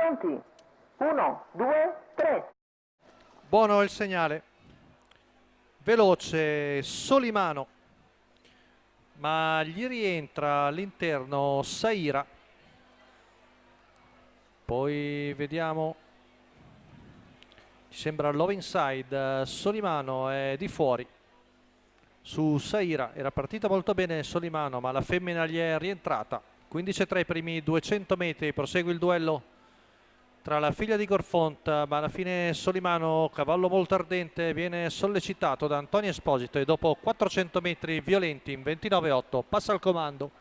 Pronti? 1, 2, 3. Buono il segnale. Veloce Solimano, ma gli rientra all'interno Saira. Poi vediamo, ci sembra Love Inside. Solimano è di fuori su Saira. Era partita molto bene Solimano, ma la femmina gli è rientrata. 15-3 i primi 200 metri. Prosegue il duello tra la figlia di Gorfont, ma alla fine Solimano, cavallo molto ardente, viene sollecitato da Antonio Esposito e dopo 400 metri violenti in 29-8 passa al comando.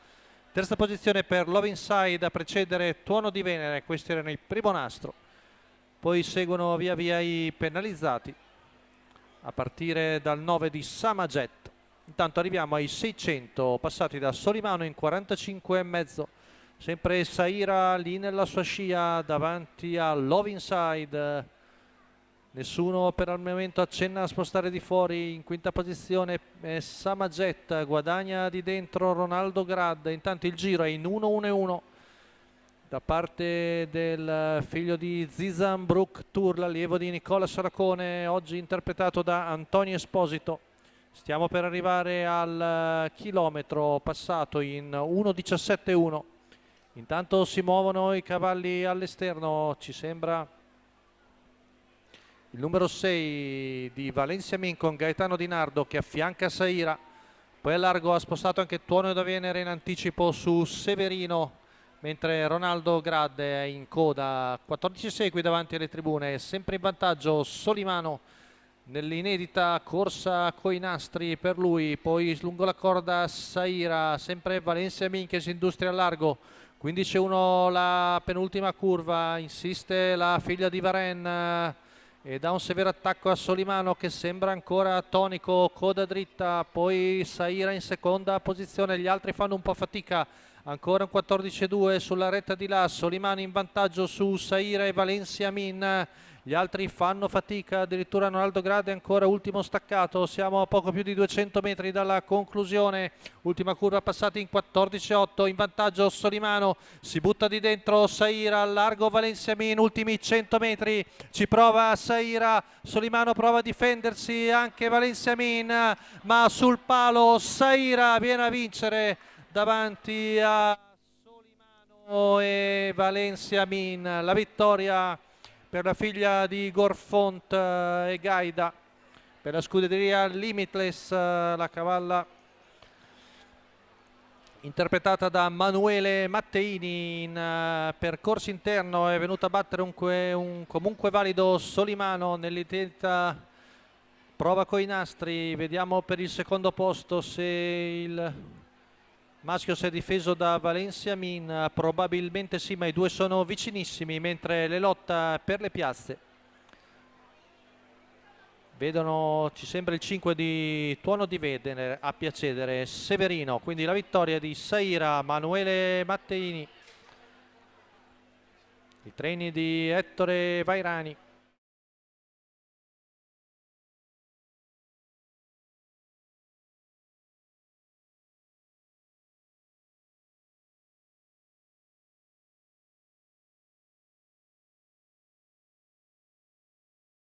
Terza posizione per Love Inside, a precedere Tuono di Venere. Questi erano il primo nastro. Poi seguono via via i penalizzati a partire dal 9 di Samajet. Intanto arriviamo ai 600 passati da Solimano in 45,5. Sempre Saira lì nella sua scia davanti a Love Inside. Nessuno per il momento accenna a spostare di fuori. In quinta posizione Samajet, guadagna di dentro Ronaldo Grad. Intanto il giro è in 1-1-1 da parte del figlio di Zizan Brook Tour, l'allievo di Nicola Saracone, oggi interpretato da Antonio Esposito. Stiamo per arrivare al chilometro passato in 1:17,1. Intanto si muovono i cavalli all'esterno, ci sembra il numero 6 di Valencia Min con Gaetano Di Nardo che affianca Saira. Poi a largo ha spostato anche Tuono da Venere in anticipo su Severino, mentre Ronaldo Grad è in coda. 14 qui davanti alle tribune, sempre in vantaggio Solimano nell'inedita corsa coi nastri per lui. Poi lungo la corda Saira, sempre Valencia Min che si industria a largo. 15-1 la penultima curva, insiste la figlia di Varenne e dà un severo attacco a Solimano che sembra ancora tonico, coda dritta. Poi Saira in seconda posizione, gli altri fanno un po' fatica. Ancora un 14-2 sulla retta di là, Solimano in vantaggio su Saira e Valencia Min. Gli altri fanno fatica, addirittura Ronaldo Grad è ancora ultimo staccato. Siamo a poco più di 200 metri dalla conclusione. Ultima curva passata in 14-8, in vantaggio Solimano. Si butta di dentro Saira, al largo Valencia Min, ultimi 100 metri. Ci prova Saira, Solimano prova a difendersi, anche Valencia Min, ma sul palo Saira viene a vincere davanti a Solimano e Valencia Min. La vittoria per la figlia di Gorfont e Gaida, per la scuderia Limitless, la cavalla interpretata da Manuele Matteini in percorso interno è venuta a battere un comunque valido Solimano nell'intenta prova coi nastri. Vediamo per il secondo posto se il maschio si è difeso da Valencia Min, probabilmente sì, ma i due sono vicinissimi, mentre le lotta per le piazze vedono, ci sembra il 5 di Tuono di Venere a piacere Severino. Quindi la vittoria di Saira, Manuele Matteini, i treni di Ettore Vairani.